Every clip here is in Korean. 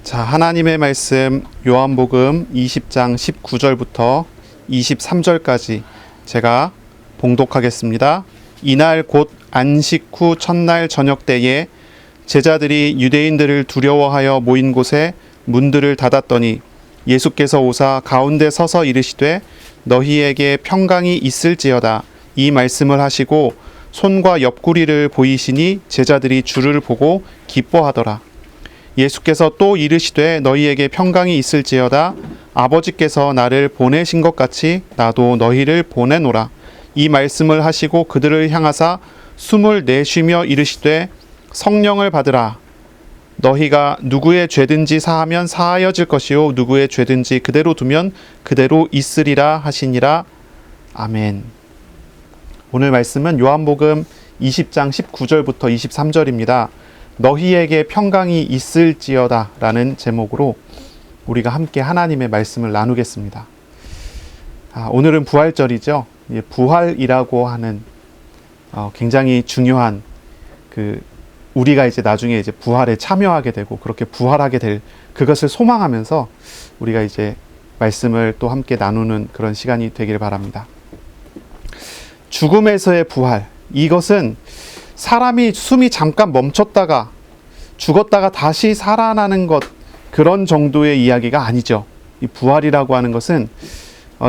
자, 하나님의 말씀 요한복음 20장 19절부터 23절까지 제가 봉독하겠습니다. 이날 곧 안식 후 첫날 저녁 때에 제자들이 유대인들을 두려워하여 모인 곳에 문들을 닫았더니 예수께서 오사 가운데 서서 이르시되 너희에게 평강이 있을지어다 이 말씀을 하시고 손과 옆구리를 보이시니 제자들이 주를 보고 기뻐하더라. 예수께서 또 이르시되 너희에게 평강이 있을지어다 아버지께서 나를 보내신 것 같이 나도 너희를 보내노라. 이 말씀을 하시고 그들을 향하사 숨을 내쉬며 이르시되 성령을 받으라. 너희가 누구의 죄든지 사하면 사하여질 것이요 누구의 죄든지 그대로 두면 그대로 있으리라 하시니라. 아멘. 오늘 말씀은 요한복음 20장 19절부터 23절입니다. 너희에게 평강이 있을지어다 라는 제목으로 우리가 함께 하나님의 말씀을 나누겠습니다. 오늘은 부활절이죠. 부활이라고 하는 굉장히 중요한 우리가 이제 나중에 이제 부활에 참여하게 되고 그렇게 부활하게 될 그것을 소망하면서 우리가 이제 말씀을 또 함께 나누는 그런 시간이 되길 바랍니다. 죽음에서의 부활, 이것은 사람이 숨이 잠깐 멈췄다가 죽었다가 다시 살아나는 것, 그런 정도의 이야기가 아니죠. 이 부활이라고 하는 것은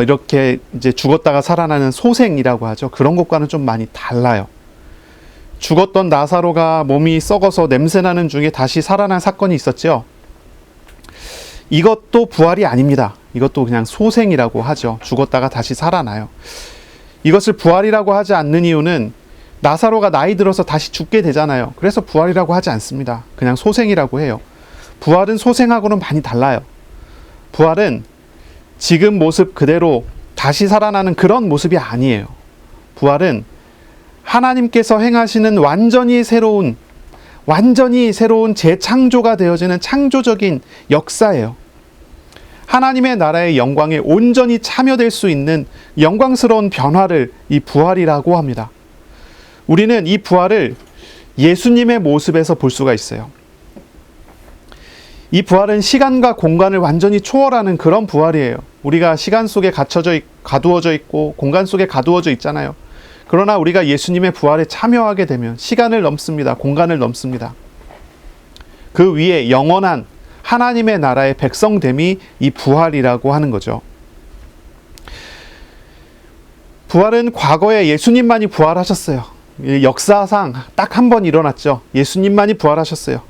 이렇게 이제 죽었다가 살아나는 소생이라고 하죠. 그런 것과는 좀 많이 달라요. 죽었던 나사로가 몸이 썩어서 냄새나는 중에 다시 살아난 사건이 있었죠. 이것도 부활이 아닙니다. 이것도 그냥 소생이라고 하죠. 죽었다가 다시 살아나요. 이것을 부활이라고 하지 않는 이유는 나사로가 나이 들어서 다시 죽게 되잖아요. 그래서 부활이라고 하지 않습니다. 그냥 소생이라고 해요. 부활은 소생하고는 많이 달라요. 부활은 지금 모습 그대로 다시 살아나는 그런 모습이 아니에요. 부활은 하나님께서 행하시는 완전히 새로운 재창조가 되어지는 창조적인 역사예요. 하나님의 나라의 영광에 온전히 참여될 수 있는 영광스러운 변화를 이 부활이라고 합니다. 우리는 이 부활을 예수님의 모습에서 볼 수가 있어요. 이 부활은 시간과 공간을 완전히 초월하는 그런 부활이에요. 우리가 시간 속에 가두어져 있고 공간 속에 가두어져 있잖아요. 그러나 우리가 예수님의 부활에 참여하게 되면 시간을 넘습니다. 공간을 넘습니다. 그 위에 영원한 하나님의 나라의 백성됨이 이 부활이라고 하는 거죠. 부활은 과거에 예수님만이 부활하셨어요. 역사상 딱 한 번 일어났죠. 예수님만이 부활하셨어요.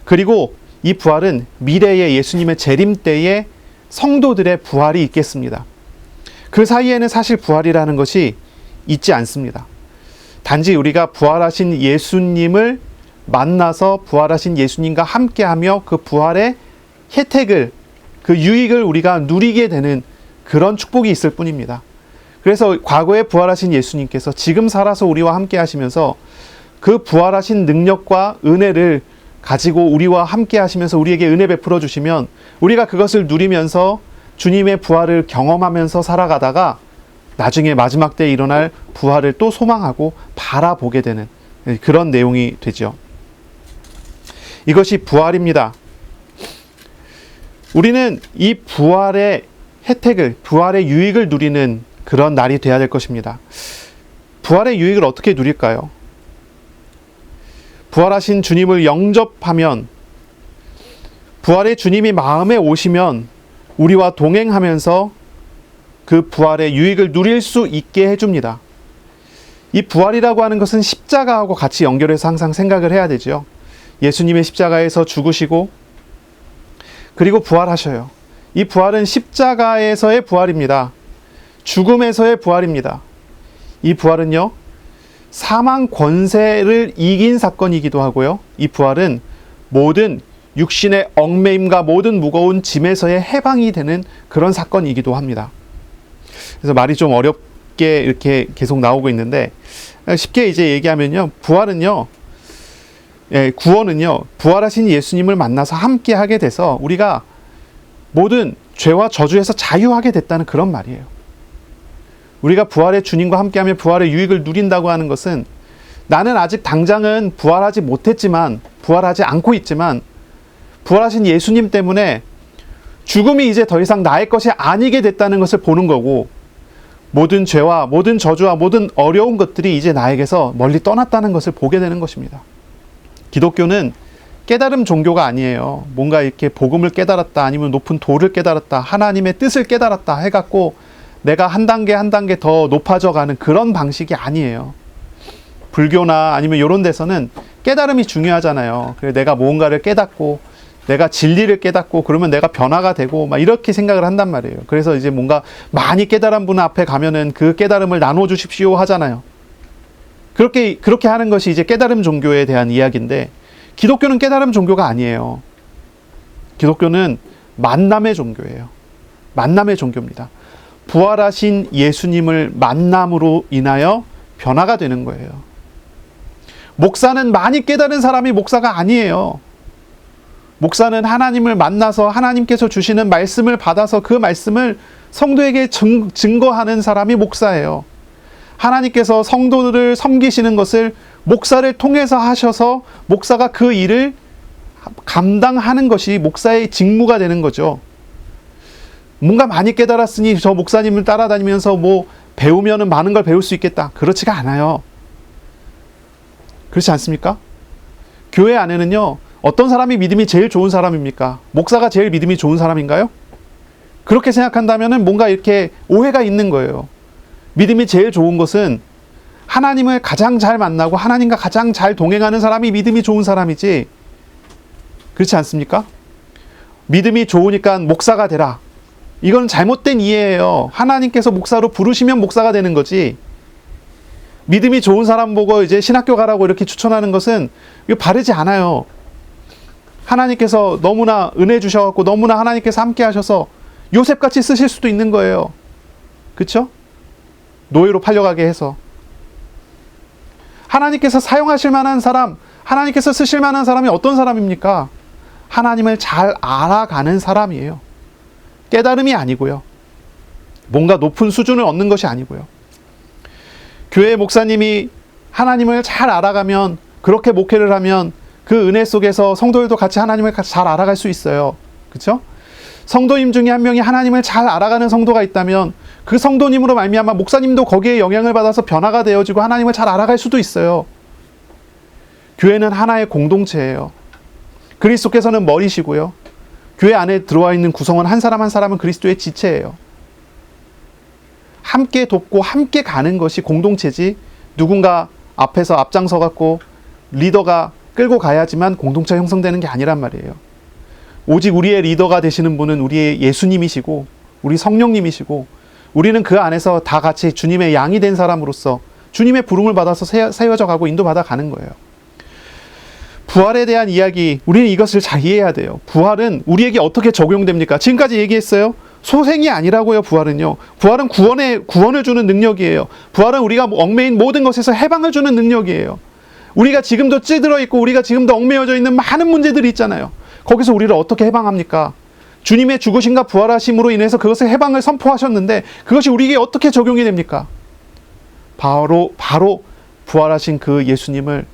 그리고 이 부활은 미래의 예수님의 재림 때에 성도들의 부활이 있겠습니다. 그 사이에는 사실 부활이라는 것이 있지 않습니다. 단지 우리가 부활하신 예수님을 만나서 부활하신 예수님과 함께하며 그 부활의 혜택을, 그 유익을 우리가 누리게 되는 그런 축복이 있을 뿐입니다. 그래서 과거에 부활하신 예수님께서 지금 살아서 우리와 함께 하시면서 그 부활하신 능력과 은혜를 가지고 우리와 함께 하시면서 우리에게 은혜 베풀어 주시면 우리가 그것을 누리면서 주님의 부활을 경험하면서 살아가다가 나중에 마지막 때에 일어날 부활을 또 소망하고 바라보게 되는 그런 내용이 되죠. 이것이 부활입니다. 우리는 이 부활의 혜택을, 부활의 유익을 누리는 그런 날이 돼야 될 것입니다. 부활의 유익을 어떻게 누릴까요? 부활하신 주님을 영접하면, 부활의 주님이 마음에 오시면 우리와 동행하면서 그 부활의 유익을 누릴 수 있게 해줍니다. 이 부활이라고 하는 것은 십자가하고 같이 연결해서 항상 생각을 해야 되죠. 예수님의 십자가에서 죽으시고 그리고 부활하셔요. 이 부활은 십자가에서의 부활입니다. 죽음에서의 부활입니다. 이 부활은요, 사망 권세를 이긴 사건이기도 하고요. 이 부활은 모든 육신의 얽매임과 모든 무거운 짐에서의 해방이 되는 그런 사건이기도 합니다. 그래서 말이 좀 어렵게 이렇게 계속 나오고 있는데 쉽게 이제 얘기하면요, 부활은요, 구원은요, 부활하신 예수님을 만나서 함께 하게 돼서 우리가 모든 죄와 저주에서 자유하게 됐다는 그런 말이에요. 우리가 부활의 주님과 함께하며 부활의 유익을 누린다고 하는 것은 나는 아직 당장은 부활하지 못했지만, 부활하지 않고 있지만 부활하신 예수님 때문에 죽음이 이제 더 이상 나의 것이 아니게 됐다는 것을 보는 거고, 모든 죄와 모든 저주와 모든 어려운 것들이 이제 나에게서 멀리 떠났다는 것을 보게 되는 것입니다. 기독교는 깨달음 종교가 아니에요. 뭔가 이렇게 복음을 깨달았다, 아니면 높은 도를 깨달았다, 하나님의 뜻을 깨달았다 해갖고 내가 한 단계 한 단계 더 높아져 가는 그런 방식이 아니에요. 불교나 아니면 이런 데서는 깨달음이 중요하잖아요. 그래서 내가 무언가를 깨닫고 내가 진리를 깨닫고 그러면 내가 변화가 되고 막 이렇게 생각을 한단 말이에요. 그래서 이제 뭔가 많이 깨달은 분 앞에 가면은 그 깨달음을 나눠 주십시오 하잖아요. 그렇게 하는 것이 이제 깨달음 종교에 대한 이야기인데, 기독교는 깨달음 종교가 아니에요. 기독교는 만남의 종교예요. 만남의 종교입니다. 부활하신 예수님을 만남으로 인하여 변화가 되는 거예요. 목사는 많이 깨달은 사람이 목사가 아니에요. 목사는 하나님을 만나서 하나님께서 주시는 말씀을 받아서 그 말씀을 성도에게 증거하는 사람이 목사예요. 하나님께서 성도들을 섬기시는 것을 목사를 통해서 하셔서 목사가 그 일을 감당하는 것이 목사의 직무가 되는 거죠. 뭔가 많이 깨달았으니 저 목사님을 따라다니면서 뭐 배우면은 많은 걸 배울 수 있겠다. 그렇지가 않아요. 그렇지 않습니까? 교회 안에는요, 어떤 사람이 믿음이 제일 좋은 사람입니까? 목사가 제일 믿음이 좋은 사람인가요? 그렇게 생각한다면은 뭔가 이렇게 오해가 있는 거예요. 믿음이 제일 좋은 것은 하나님을 가장 잘 만나고 하나님과 가장 잘 동행하는 사람이 믿음이 좋은 사람이지, 그렇지 않습니까? 믿음이 좋으니까 목사가 되라. 이건 잘못된 이해예요. 하나님께서 목사로 부르시면 목사가 되는 거지, 믿음이 좋은 사람 보고 이제 신학교 가라고 이렇게 추천하는 것은 이거 바르지 않아요. 하나님께서 너무나 은혜 주셔갖고 너무나 하나님께서 함께 하셔서 요셉같이 쓰실 수도 있는 거예요. 그렇죠? 노예로 팔려가게 해서. 하나님께서 사용하실 만한 사람, 하나님께서 쓰실 만한 사람이 어떤 사람입니까? 하나님을 잘 알아가는 사람이에요. 깨달음이 아니고요. 뭔가 높은 수준을 얻는 것이 아니고요. 교회 목사님이 하나님을 잘 알아가면, 그렇게 목회를 하면 그 은혜 속에서 성도들도 같이 하나님을 잘 알아갈 수 있어요. 그렇죠? 성도님 중에 한 명이 하나님을 잘 알아가는 성도가 있다면 그 성도님으로 말미암아 목사님도 거기에 영향을 받아서 변화가 되어지고 하나님을 잘 알아갈 수도 있어요. 교회는 하나의 공동체예요. 그리스도께서는 머리시고요. 교회 안에 들어와 있는 구성원 한 사람 한 사람은 그리스도의 지체예요. 함께 돕고 함께 가는 것이 공동체지, 누군가 앞에서 앞장서 갖고 리더가 끌고 가야지만 공동체가 형성되는 게 아니란 말이에요. 오직 우리의 리더가 되시는 분은 우리의 예수님이시고 우리 성령님이시고, 우리는 그 안에서 다 같이 주님의 양이 된 사람으로서 주님의 부름을 받아서 세워져 가고 인도받아 가는 거예요. 부활에 대한 이야기, 우리는 이것을 잘 이해해야 돼요. 부활은 우리에게 어떻게 적용됩니까? 지금까지 얘기했어요. 소생이 아니라고요. 부활은요. 부활은 구원을 주는 능력이에요. 부활은 우리가 얽매인 모든 것에서 해방을 주는 능력이에요. 우리가 지금도 찌들어 있고 우리가 지금도 얽매여져 있는 많은 문제들이 있잖아요. 거기서 우리를 어떻게 해방합니까? 주님의 죽으심과 부활하심으로 인해서 그것을 해방을 선포하셨는데 그것이 우리에게 어떻게 적용이 됩니까? 바로 부활하신 그 예수님을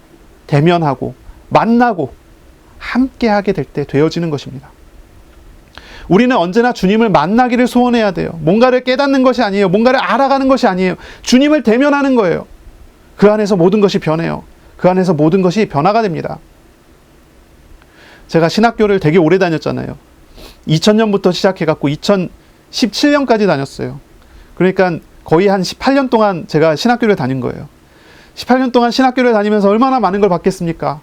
대면하고 만나고 함께하게 될 때 되어지는 것입니다. 우리는 언제나 주님을 만나기를 소원해야 돼요. 뭔가를 깨닫는 것이 아니에요. 뭔가를 알아가는 것이 아니에요. 주님을 대면하는 거예요. 그 안에서 모든 것이 변해요. 그 안에서 모든 것이 변화가 됩니다. 제가 신학교를 되게 오래 다녔잖아요. 2000년부터 시작해갖고 2017년까지 다녔어요. 그러니까 거의 한 18년 동안 제가 신학교를 다닌 거예요. 18년 동안 신학교를 다니면서 얼마나 많은 걸 받겠습니까?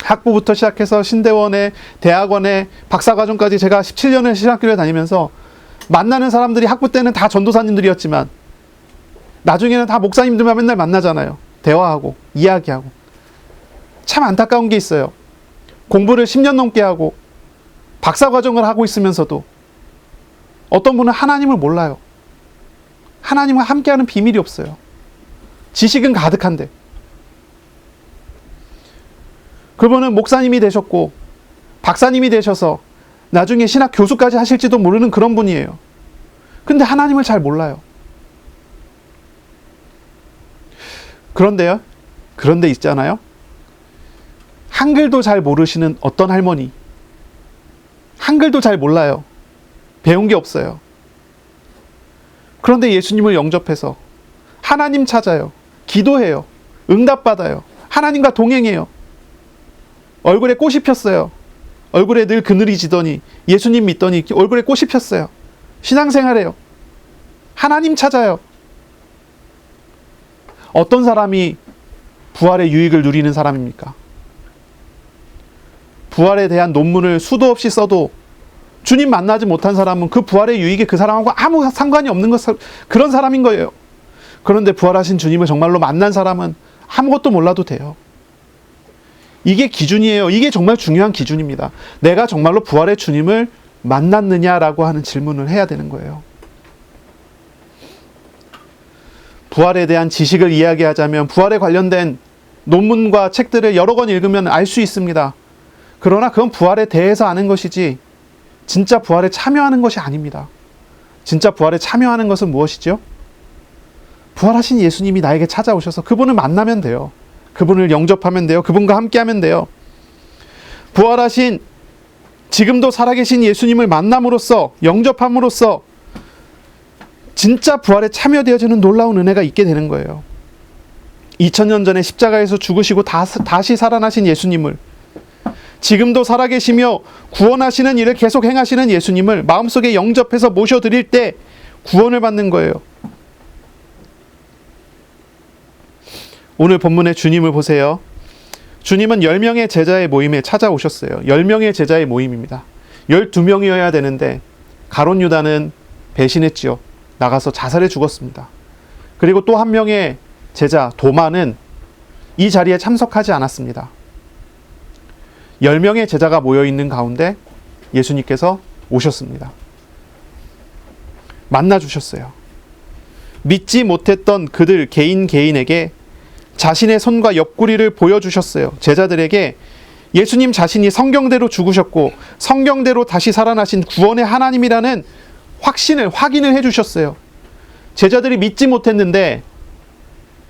학부부터 시작해서 신대원에, 대학원에, 박사과정까지 제가 17년을 신학교를 다니면서 만나는 사람들이 학부 때는 다 전도사님들이었지만 나중에는 다 목사님들만 맨날 만나잖아요. 대화하고 이야기하고. 참 안타까운 게 있어요. 공부를 10년 넘게 하고 박사과정을 하고 있으면서도 어떤 분은 하나님을 몰라요. 하나님과 함께하는 비밀이 없어요. 지식은 가득한데. 그분은 목사님이 되셨고 박사님이 되셔서 나중에 신학 교수까지 하실지도 모르는 그런 분이에요. 근데 하나님을 잘 몰라요. 그런데 있잖아요. 한글도 잘 모르시는 어떤 할머니, 한글도 잘 몰라요. 배운 게 없어요. 그런데 예수님을 영접해서 하나님 찾아요. 기도해요. 응답받아요. 하나님과 동행해요. 얼굴에 꽃이 폈어요. 얼굴에 늘 그늘이 지더니 예수님 믿더니 얼굴에 꽃이 폈어요. 신앙생활해요. 하나님 찾아요. 어떤 사람이 부활의 유익을 누리는 사람입니까? 부활에 대한 논문을 수도 없이 써도 주님 만나지 못한 사람은 그 부활의 유익이 그 사람하고 아무 상관이 없는 그런 사람인 거예요. 그런데 부활하신 주님을 정말로 만난 사람은 아무것도 몰라도 돼요. 이게 기준이에요. 이게 정말 중요한 기준입니다. 내가 정말로 부활의 주님을 만났느냐라고 하는 질문을 해야 되는 거예요. 부활에 대한 지식을 이야기하자면 부활에 관련된 논문과 책들을 여러 권 읽으면 알 수 있습니다. 그러나 그건 부활에 대해서 아는 것이지 진짜 부활에 참여하는 것이 아닙니다. 진짜 부활에 참여하는 것은 무엇이죠? 부활하신 예수님이 나에게 찾아오셔서 그분을 만나면 돼요. 그분을 영접하면 돼요. 그분과 함께하면 돼요. 부활하신 지금도 살아계신 예수님을 만남으로써 영접함으로써 진짜 부활에 참여되어지는 놀라운 은혜가 있게 되는 거예요. 2000년 전에 십자가에서 죽으시고 다시 살아나신 예수님을, 지금도 살아계시며 구원하시는 일을 계속 행하시는 예수님을 마음속에 영접해서 모셔드릴 때 구원을 받는 거예요. 오늘 본문의 주님을 보세요. 주님은 10명의 제자의 모임에 찾아오셨어요. 10명의 제자의 모임입니다. 12명이어야 되는데 가룟 유다는 배신했지요. 나가서 자살해 죽었습니다. 그리고 또 한 명의 제자 도마는 이 자리에 참석하지 않았습니다. 10명의 제자가 모여있는 가운데 예수님께서 오셨습니다. 만나주셨어요. 믿지 못했던 그들 개인에게 자신의 손과 옆구리를 보여주셨어요. 제자들에게 예수님 자신이 성경대로 죽으셨고 성경대로 다시 살아나신 구원의 하나님이라는 확인을 해주셨어요. 제자들이 믿지 못했는데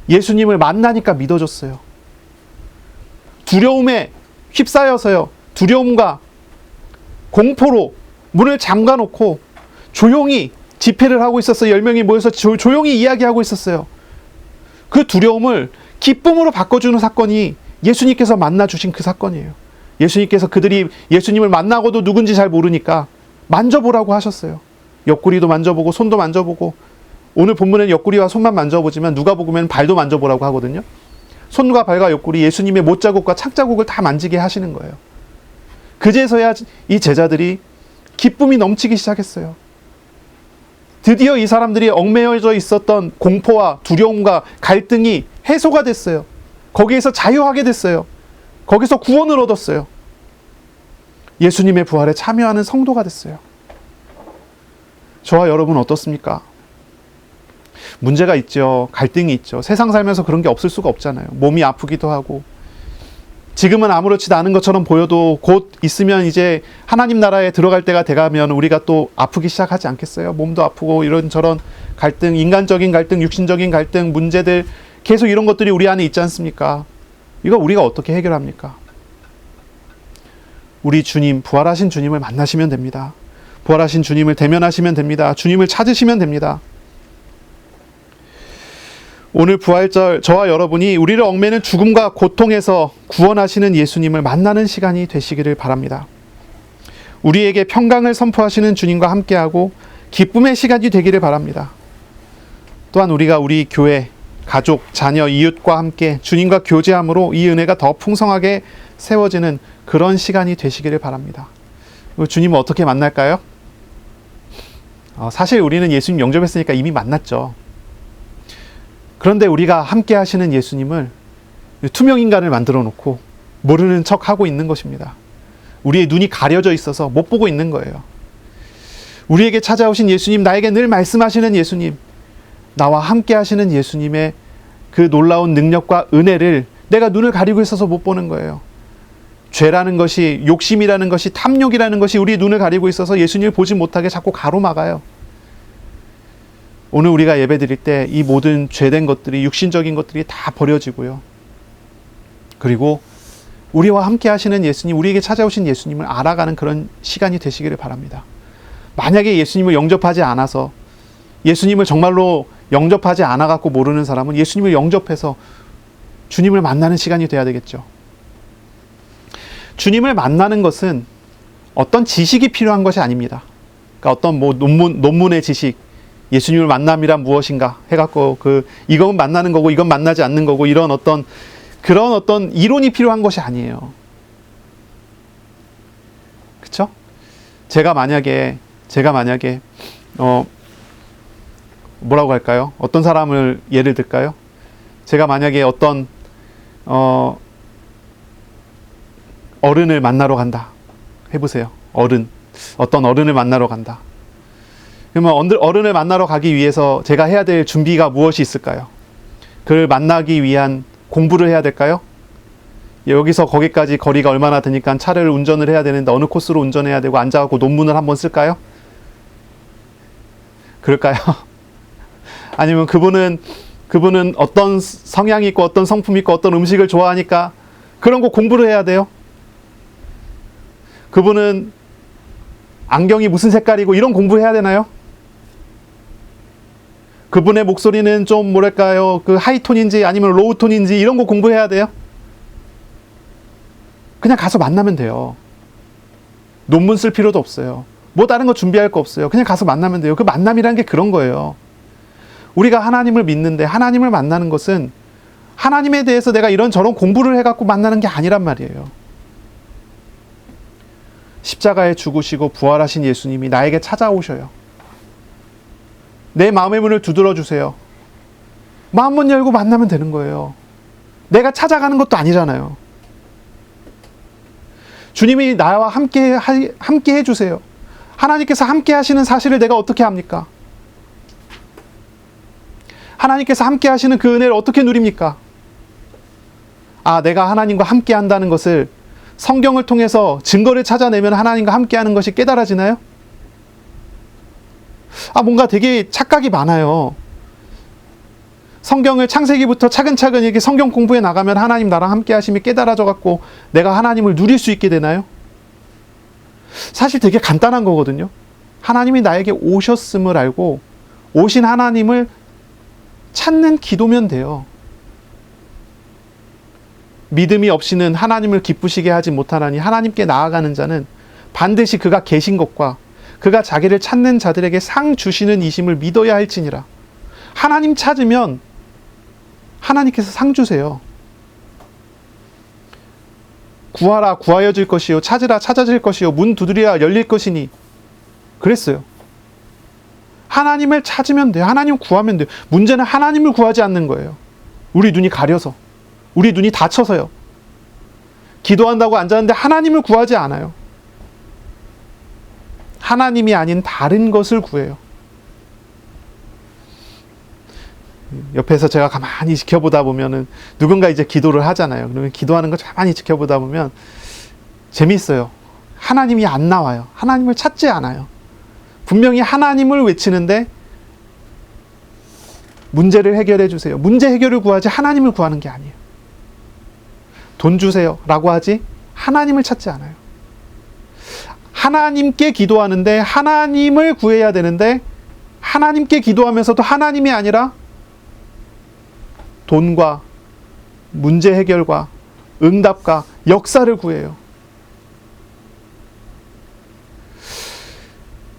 예수님을 만나니까 믿어줬어요. 두려움에 휩싸여서요. 두려움과 공포로 문을 잠가놓고 조용히 집회를 하고 있었어요. 10명이 모여서 조용히 이야기하고 있었어요. 그 두려움을 기쁨으로 바꿔주는 사건이 예수님께서 만나주신 그 사건이에요. 예수님께서 그들이 예수님을 만나고도 누군지 잘 모르니까 만져보라고 하셨어요. 옆구리도 만져보고 손도 만져보고, 오늘 본문에는 옆구리와 손만 만져보지만 누가복음에는 발도 만져보라고 하거든요. 손과 발과 옆구리, 예수님의 못자국과 착자국을 다 만지게 하시는 거예요. 그제서야 이 제자들이 기쁨이 넘치기 시작했어요. 드디어 이 사람들이 얽매여져 있었던 공포와 두려움과 갈등이 해소가 됐어요. 거기에서 자유하게 됐어요. 거기서 구원을 얻었어요. 예수님의 부활에 참여하는 성도가 됐어요. 저와 여러분 어떻습니까? 문제가 있죠. 갈등이 있죠. 세상 살면서 그런 게 없을 수가 없잖아요. 몸이 아프기도 하고, 지금은 아무렇지도 않은 것처럼 보여도 곧 있으면 이제 하나님 나라에 들어갈 때가 돼가면 우리가 또 아프기 시작하지 않겠어요? 몸도 아프고 이런저런 갈등, 인간적인 갈등, 육신적인 갈등, 문제들, 계속 이런 것들이 우리 안에 있지 않습니까? 이거 우리가 어떻게 해결합니까? 우리 주님, 부활하신 주님을 만나시면 됩니다. 부활하신 주님을 대면하시면 됩니다. 주님을 찾으시면 됩니다. 오늘 부활절, 저와 여러분이 우리를 얽매는 죽음과 고통에서 구원하시는 예수님을 만나는 시간이 되시기를 바랍니다. 우리에게 평강을 선포하시는 주님과 함께하고 기쁨의 시간이 되기를 바랍니다. 또한 우리가 우리 교회, 가족, 자녀, 이웃과 함께 주님과 교제함으로 이 은혜가 더 풍성하게 세워지는 그런 시간이 되시기를 바랍니다. 주님을 어떻게 만날까요? 사실 우리는 예수님 영접했으니까 이미 만났죠. 그런데 우리가 함께 하시는 예수님을 투명인간을 만들어 놓고 모르는 척 하고 있는 것입니다. 우리의 눈이 가려져 있어서 못 보고 있는 거예요. 우리에게 찾아오신 예수님, 나에게 늘 말씀하시는 예수님, 나와 함께 하시는 예수님의 그 놀라운 능력과 은혜를 내가 눈을 가리고 있어서 못 보는 거예요. 죄라는 것이, 욕심이라는 것이, 탐욕이라는 것이 우리 눈을 가리고 있어서 예수님을 보지 못하게 자꾸 가로막아요. 오늘 우리가 예배 드릴 때 이 모든 죄된 것들이, 육신적인 것들이 다 버려지고요. 그리고 우리와 함께 하시는 예수님, 우리에게 찾아오신 예수님을 알아가는 그런 시간이 되시기를 바랍니다. 만약에 예수님을 영접하지 않아서, 예수님을 정말로 영접하지 않아갖고 모르는 사람은 예수님을 영접해서 주님을 만나는 시간이 돼야 되겠죠. 주님을 만나는 것은 어떤 지식이 필요한 것이 아닙니다. 그러니까 어떤 뭐 논문의 지식, 예수님을 만남이란 무엇인가 해갖고 이건 만나는 거고 이건 만나지 않는 거고 이런 그런 어떤 이론이 필요한 것이 아니에요. 그쵸? 제가 만약에 뭐라고 할까요? 어떤 사람을 예를 들까요? 제가 만약에 어떤 어른을 만나러 간다 해보세요. 어떤 어른을 만나러 간다. 그러면 어른을 만나러 가기 위해서 제가 해야 될 준비가 무엇이 있을까요? 그를 만나기 위한 공부를 해야 될까요? 여기서 거기까지 거리가 얼마나 되니까 차를 운전을 해야 되는데 어느 코스로 운전해야 되고 앉아갖고 논문을 한번 쓸까요? 그럴까요? 아니면 그분은 어떤 성향이 있고 어떤 성품이 있고 어떤 음식을 좋아하니까 그런 거 공부를 해야 돼요? 그분은 안경이 무슨 색깔이고 이런 공부해야 되나요? 그분의 목소리는 좀 뭐랄까요, 하이톤인지 아니면 로우톤인지 이런 거 공부해야 돼요? 그냥 가서 만나면 돼요. 논문 쓸 필요도 없어요. 뭐 다른 거 준비할 거 없어요. 그냥 가서 만나면 돼요. 그 만남이라는 게 그런 거예요. 우리가 하나님을 믿는데 하나님을 만나는 것은 하나님에 대해서 내가 이런저런 공부를 해갖고 만나는 게 아니란 말이에요. 십자가에 죽으시고 부활하신 예수님이 나에게 찾아오셔요. 내 마음의 문을 두드려 주세요. 마음문 열고 만나면 되는 거예요. 내가 찾아가는 것도 아니잖아요. 주님이 나와 함께 해주세요. 하나님께서 함께 하시는 사실을 내가 어떻게 합니까? 하나님께서 함께 하시는 그 은혜를 어떻게 누립니까? 내가 하나님과 함께 한다는 것을 성경을 통해서 증거를 찾아내면 하나님과 함께 하는 것이 깨달아지나요? 뭔가 되게 착각이 많아요. 성경을 창세기부터 차근차근 이렇게 성경 공부해 나가면 하나님 나랑 함께 하심이 깨달아져 갖고 내가 하나님을 누릴 수 있게 되나요? 사실 되게 간단한 거거든요. 하나님이 나에게 오셨음을 알고 오신 하나님을 찾는 기도면 돼요. 믿음이 없이는 하나님을 기쁘시게 하지 못하나니 하나님께 나아가는 자는 반드시 그가 계신 것과 그가 자기를 찾는 자들에게 상 주시는 이심을 믿어야 할지니라. 하나님 찾으면 하나님께서 상 주세요. 구하라 구하여질 것이요 찾으라 찾아질 것이요 문 두드리라 열릴 것이니 그랬어요. 하나님을 찾으면 돼요. 하나님 구하면 돼요. 문제는 하나님을 구하지 않는 거예요. 우리 눈이 가려서, 우리 눈이 다쳐서요. 기도한다고 앉았는데 하나님을 구하지 않아요. 하나님이 아닌 다른 것을 구해요. 옆에서 제가 가만히 지켜보다 보면은 누군가 이제 기도를 하잖아요. 그러면 기도하는 거 가만히 지켜보다 보면 재미있어요. 하나님이 안 나와요. 하나님을 찾지 않아요. 분명히 하나님을 외치는데 문제를 해결해 주세요. 문제 해결을 구하지 하나님을 구하는 게 아니에요. 돈 주세요 라고 하지 하나님을 찾지 않아요. 하나님께 기도하는데 하나님을 구해야 되는데 하나님께 기도하면서도 하나님이 아니라 돈과 문제 해결과 응답과 역사를 구해요.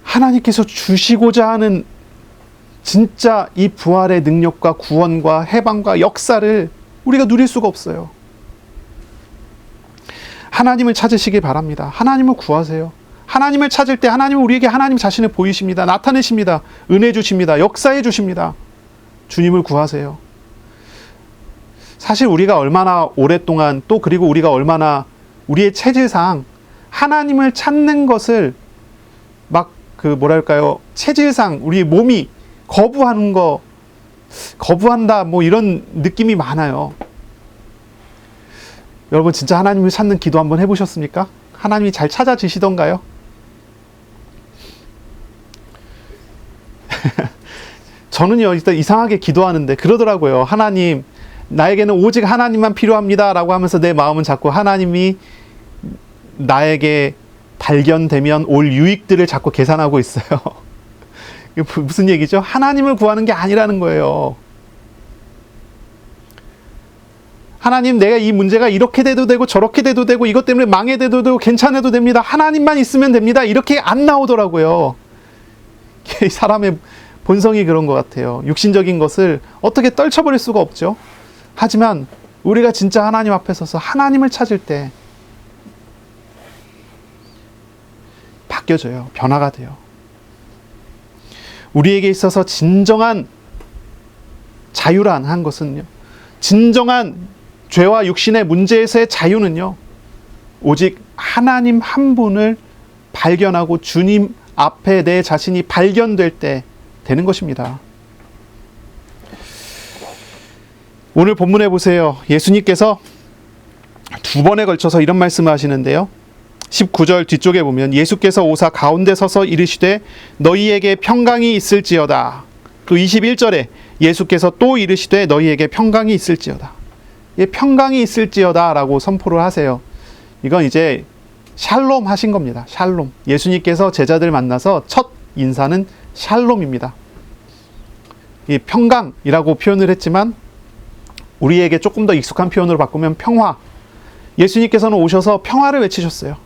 하나님께서 주시고자 하는 진짜 이 부활의 능력과 구원과 해방과 역사를 우리가 누릴 수가 없어요. 하나님을 찾으시기 바랍니다. 하나님을 구하세요. 하나님을 찾을 때 하나님은 우리에게 하나님 자신을 보이십니다. 나타내십니다. 은혜 주십니다. 역사해 주십니다. 주님을 구하세요. 사실 우리가 얼마나 오랫동안 또 그리고 우리가 얼마나 우리의 체질상 하나님을 찾는 것을 막 뭐랄까요, 체질상 우리 몸이 거부한다 뭐 이런 느낌이 많아요. 여러분 진짜 하나님을 찾는 기도 한번 해보셨습니까? 하나님이 잘 찾아지시던가요? 저는요 일단 이상하게 기도하는데 그러더라고요. 하나님 나에게는 오직 하나님만 필요합니다 라고 하면서 내 마음은 자꾸 하나님이 나에게 발견되면 올 유익들을 자꾸 계산하고 있어요. 무슨 얘기죠? 하나님을 구하는 게 아니라는 거예요. 하나님, 내가 이 문제가 이렇게 돼도 되고 저렇게 돼도 되고 이것 때문에 망해도 되고 괜찮아도 됩니다. 하나님만 있으면 됩니다. 이렇게 안 나오더라고요. 사람의 본성이 그런 것 같아요. 육신적인 것을 어떻게 떨쳐버릴 수가 없죠. 하지만 우리가 진짜 하나님 앞에 서서 하나님을 찾을 때 바뀌어져요. 변화가 돼요. 우리에게 있어서 진정한 자유란 것은요, 진정한 죄와 육신의 문제에서의 자유는요, 오직 하나님 한 분을 발견하고 주님 앞에 내 자신이 발견될 때 되는 것입니다. 오늘 본문에 보세요. 예수님께서 두 번에 걸쳐서 이런 말씀을 하시는데요. 19절 뒤쪽에 보면 예수께서 오사 가운데 서서 이르시되 너희에게 평강이 있을지어다. 또 21절에 예수께서 또 이르시되 너희에게 평강이 있을지어다. 평강이 있을지어다 라고 선포를 하세요. 이건 이제 샬롬 하신 겁니다. 샬롬. 예수님께서 제자들 만나서 첫 인사는 샬롬입니다. 이 평강이라고 표현을 했지만 우리에게 조금 더 익숙한 표현으로 바꾸면 평화. 예수님께서는 오셔서 평화를 외치셨어요.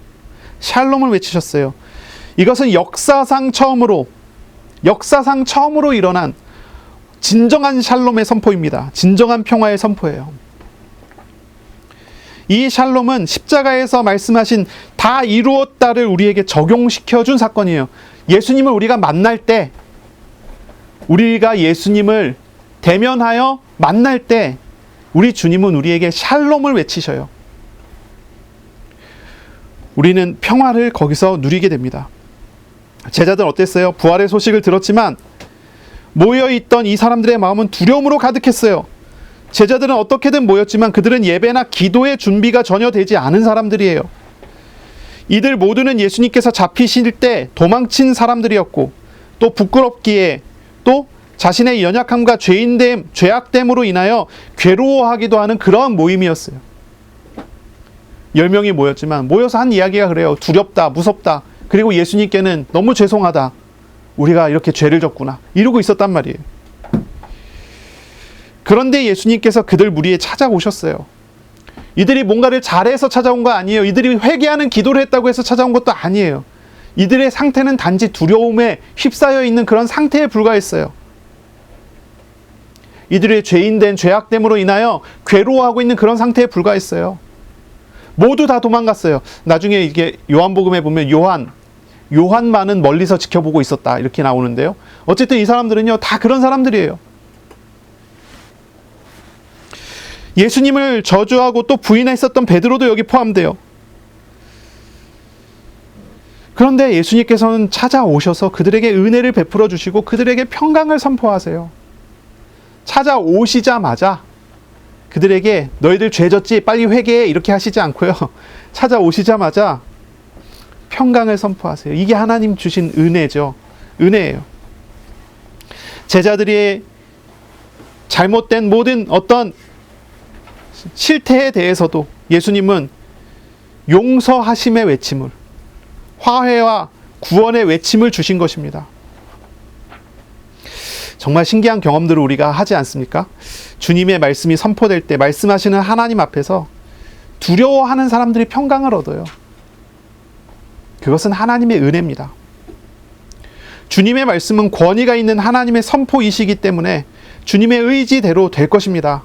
샬롬을 외치셨어요. 이것은 역사상 처음으로 일어난 진정한 샬롬의 선포입니다. 진정한 평화의 선포예요. 이 샬롬은 십자가에서 말씀하신 다 이루었다를 우리에게 적용시켜준 사건이에요. 예수님을 우리가 만날 때, 우리가 예수님을 대면하여 만날 때 우리 주님은 우리에게 샬롬을 외치셔요. 우리는 평화를 거기서 누리게 됩니다. 제자들 어땠어요? 부활의 소식을 들었지만 모여있던 이 사람들의 마음은 두려움으로 가득했어요. 제자들은 어떻게든 모였지만 그들은 예배나 기도의 준비가 전혀 되지 않은 사람들이에요. 이들 모두는 예수님께서 잡히실 때 도망친 사람들이었고, 또 부끄럽기에, 또 자신의 연약함과 죄악됨으로 인하여 괴로워하기도 하는 그러한 모임이었어요. 10명이 모였지만 모여서 한 이야기가 그래요. 두렵다, 무섭다. 그리고 예수님께는 너무 죄송하다. 우리가 이렇게 죄를 졌구나. 이러고 있었단 말이에요. 그런데 예수님께서 그들 무리에 찾아오셨어요. 이들이 뭔가를 잘해서 찾아온 거 아니에요. 이들이 회개하는 기도를 했다고 해서 찾아온 것도 아니에요. 이들의 상태는 단지 두려움에 휩싸여 있는 그런 상태에 불과했어요. 이들의 죄인된 죄악됨으로 인하여 괴로워하고 있는 그런 상태에 불과했어요. 모두 다 도망갔어요. 나중에 이게 요한복음에 보면 요한만은 멀리서 지켜보고 있었다 이렇게 나오는데요. 어쨌든 이 사람들은요 다 그런 사람들이에요. 예수님을 저주하고 또 부인했었던 베드로도 여기 포함돼요. 그런데 예수님께서는 찾아오셔서 그들에게 은혜를 베풀어 주시고 그들에게 평강을 선포하세요. 찾아오시자마자 그들에게 너희들 죄졌지 빨리 회개해 이렇게 하시지 않고요. 찾아오시자마자 평강을 선포하세요. 이게 하나님 주신 은혜죠. 은혜예요. 제자들이 잘못된 모든 어떤 실태에 대해서도 예수님은 용서하심의 외침을, 화해와 구원의 외침을 주신 것입니다. 정말 신기한 경험들을 우리가 하지 않습니까? 주님의 말씀이 선포될 때 말씀하시는 하나님 앞에서 두려워하는 사람들이 평강을 얻어요. 그것은 하나님의 은혜입니다. 주님의 말씀은 권위가 있는 하나님의 선포이시기 때문에 주님의 의지대로 될 것입니다.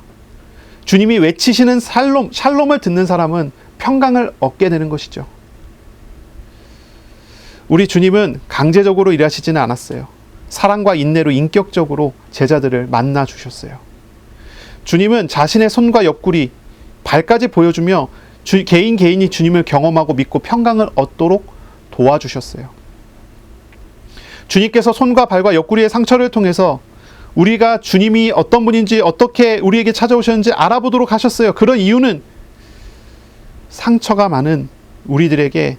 주님이 외치시는 샬롬을 듣는 사람은 평강을 얻게 되는 것이죠. 우리 주님은 강제적으로 일하시지는 않았어요. 사랑과 인내로 인격적으로 제자들을 만나 주셨어요. 주님은 자신의 손과 옆구리, 발까지 보여주며 개인이 주님을 경험하고 믿고 평강을 얻도록 도와주셨어요. 주님께서 손과 발과 옆구리의 상처를 통해서 우리가 주님이 어떤 분인지 어떻게 우리에게 찾아오셨는지 알아보도록 하셨어요. 그런 이유는 상처가 많은 우리들에게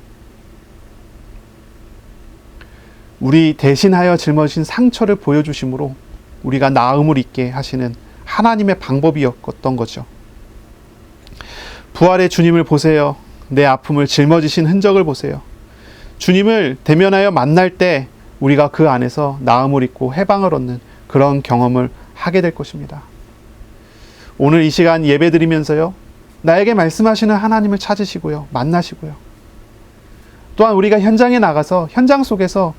우리 대신하여 짊어진 상처를 보여주심으로 우리가 나음을 입게 하시는 하나님의 방법이었던 거죠. 부활의 주님을 보세요. 내 아픔을 짊어지신 흔적을 보세요. 주님을 대면하여 만날 때 우리가 그 안에서 나음을 입고 해방을 얻는 그런 경험을 하게 될 것입니다. 오늘 이 시간 예배 드리면서요, 나에게 말씀하시는 하나님을 찾으시고요, 만나시고요. 또한 우리가 현장에 나가서 현장 속에서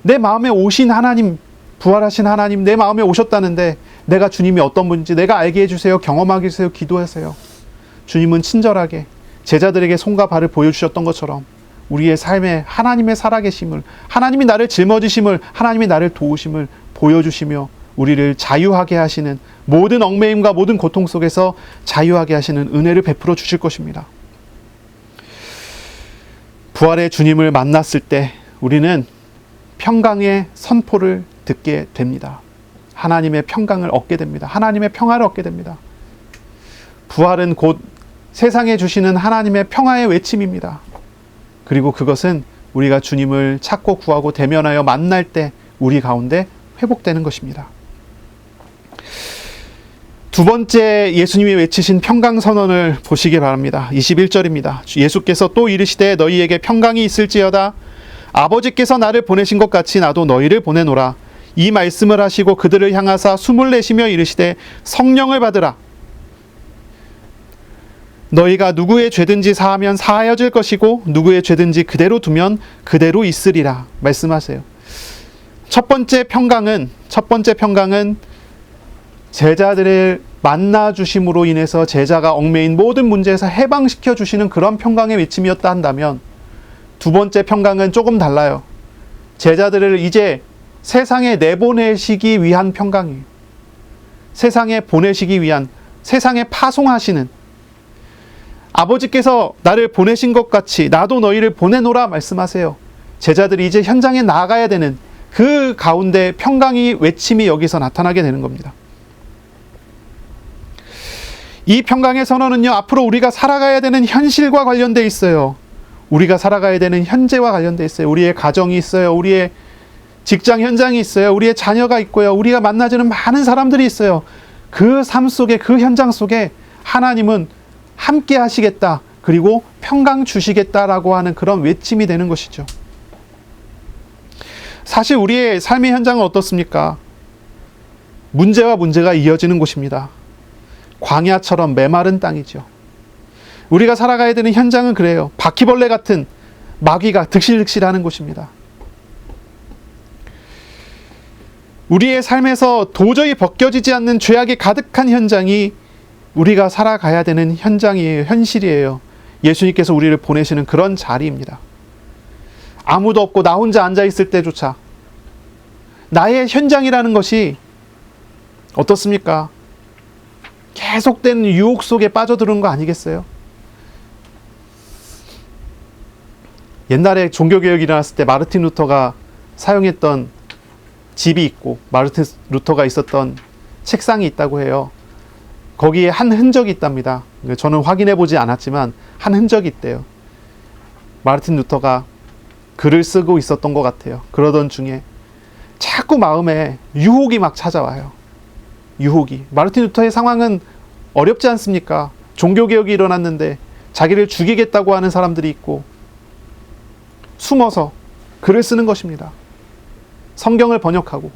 내 마음에 오신 하나님, 부활하신 하나님, 내 마음에 오셨다는데 내가 주님이 어떤 분인지 내가 알게 해주세요, 경험하게 해주세요, 기도하세요. 주님은 친절하게 제자들에게 손과 발을 보여주셨던 것처럼 우리의 삶에 하나님의 살아계심을, 하나님이 나를 짊어지심을, 하나님이 나를 도우심을 보여주시며 우리를 자유하게 하시는, 모든 얽매임과 모든 고통 속에서 자유하게 하시는 은혜를 베풀어 주실 것입니다. 부활의 주님을 만났을 때 우리는 평강의 선포를 듣게 됩니다. 하나님의 평강을 얻게 됩니다. 하나님의 평화를 얻게 됩니다. 부활은 곧 세상에 주시는 하나님의 평화의 외침입니다. 그리고 그것은 우리가 주님을 찾고 구하고 대면하여 만날 때 우리 가운데 회복되는 것입니다. 두 번째 예수님이 외치신 평강 선언을 보시기 바랍니다. 21절입니다. 예수께서 또 이르시되 너희에게 평강이 있을지어다. 아버지께서 나를 보내신 것 같이 나도 너희를 보내노라. 이 말씀을 하시고 그들을 향하사 숨을 내쉬며 이르시되 성령을 받으라. 너희가 누구의 죄든지 사하면 사하여질 것이고 누구의 죄든지 그대로 두면 그대로 있으리라 말씀하세요. 첫 번째 평강은 제자들을 만나 주심으로 인해서 제자가 얽매인 모든 문제에서 해방시켜 주시는 그런 평강의 외침이었다 한다면, 두 번째 평강은 조금 달라요. 제자들을 이제 세상에 내보내시기 위한 평강이에요. 세상에 보내시기 위한, 세상에 파송하시는, 아버지께서 나를 보내신 것 같이 나도 너희를 보내노라 말씀하세요. 제자들이 이제 현장에 나가야 되는 그 가운데 평강의 외침이 여기서 나타나게 되는 겁니다. 이 평강의 선언은요, 앞으로 우리가 살아가야 되는 현실과 관련되어 있어요. 우리가 살아가야 되는 현재와 관련되어 있어요. 우리의 가정이 있어요. 우리의 직장 현장이 있어요. 우리의 자녀가 있고요. 우리가 만나주는 많은 사람들이 있어요. 그 삶 속에, 그 현장 속에 하나님은 함께 하시겠다, 그리고 평강 주시겠다라고 하는 그런 외침이 되는 것이죠. 사실 우리의 삶의 현장은 어떻습니까? 문제와 문제가 이어지는 곳입니다. 광야처럼 메마른 땅이죠. 우리가 살아가야 되는 현장은 그래요. 바퀴벌레 같은 마귀가 득실득실하는 곳입니다. 우리의 삶에서 도저히 벗겨지지 않는 죄악이 가득한 현장이 우리가 살아가야 되는 현장이에요. 현실이에요. 예수님께서 우리를 보내시는 그런 자리입니다. 아무도 없고 나 혼자 앉아있을 때조차 나의 현장이라는 것이 어떻습니까? 계속된 유혹 속에 빠져드는 거 아니겠어요? 옛날에 종교개혁이 일어났을 때 마르틴 루터가 사용했던 집이 있고 마르틴 루터가 있었던 책상이 있다고 해요. 거기에 한 흔적이 있답니다. 저는 확인해 보지 않았지만 한 흔적이 있대요. 마르틴 루터가 글을 쓰고 있었던 것 같아요. 그러던 중에 자꾸 마음에 유혹이 막 찾아와요. 유혹이. 마르틴 루터의 상황은 어렵지 않습니까? 종교개혁이 일어났는데 자기를 죽이겠다고 하는 사람들이 있고 숨어서 글을 쓰는 것입니다. 성경을 번역하고.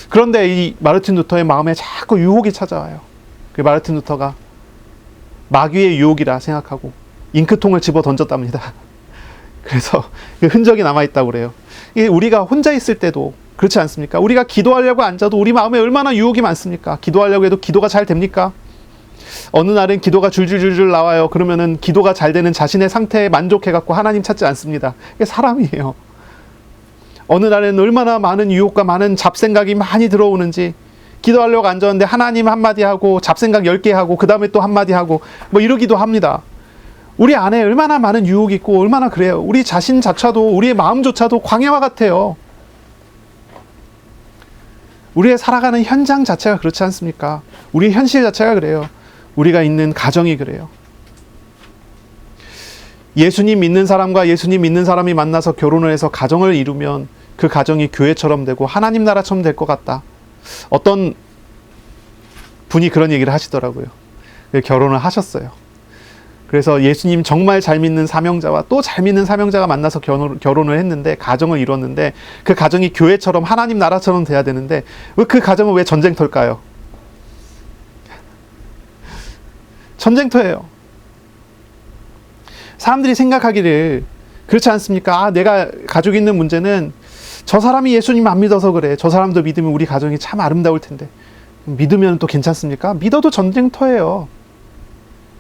그런데 이 마르틴 루터의 마음에 자꾸 유혹이 찾아와요. 그 마르틴 루터가 마귀의 유혹이라 생각하고 잉크통을 집어 던졌답니다. 그래서 그 흔적이 남아있다고 그래요. 우리가 혼자 있을 때도 그렇지 않습니까? 우리가 기도하려고 앉아도 우리 마음에 얼마나 유혹이 많습니까? 기도하려고 해도 기도가 잘 됩니까? 어느 날은 기도가 줄줄줄줄 나와요. 그러면은 기도가 잘 되는 자신의 상태에 만족해갖고 하나님 찾지 않습니다. 이게 사람이에요. 어느 날에는 얼마나 많은 유혹과 많은 잡생각이 많이 들어오는지, 기도하려고 앉았는데 하나님 한마디 하고 잡생각 10개 하고 그 다음에 또 한마디 하고 뭐 이러기도 합니다. 우리 안에 얼마나 많은 유혹이 있고 얼마나 그래요. 우리 자신조차도, 우리의 마음조차도 광야와 같아요. 우리의 살아가는 현장 자체가 그렇지 않습니까? 우리의 현실 자체가 그래요. 우리가 있는 가정이 그래요. 예수님 믿는 사람과 예수님 믿는 사람이 만나서 결혼을 해서 가정을 이루면 그 가정이 교회처럼 되고 하나님 나라처럼 될 것 같다. 어떤 분이 그런 얘기를 하시더라고요. 결혼을 하셨어요. 그래서 예수님 정말 잘 믿는 사명자와 또 잘 믿는 사명자가 만나서 결혼을 했는데, 가정을 이뤘는데, 그 가정이 교회처럼 하나님 나라처럼 돼야 되는데 그 가정은 왜 전쟁터일까요? 전쟁터예요. 사람들이 생각하기를 그렇지 않습니까? 내가 가지고 있는 문제는 저 사람이 예수님 안 믿어서 그래. 저 사람도 믿으면 우리 가정이 참 아름다울 텐데. 믿으면 또 괜찮습니까? 믿어도 전쟁터예요.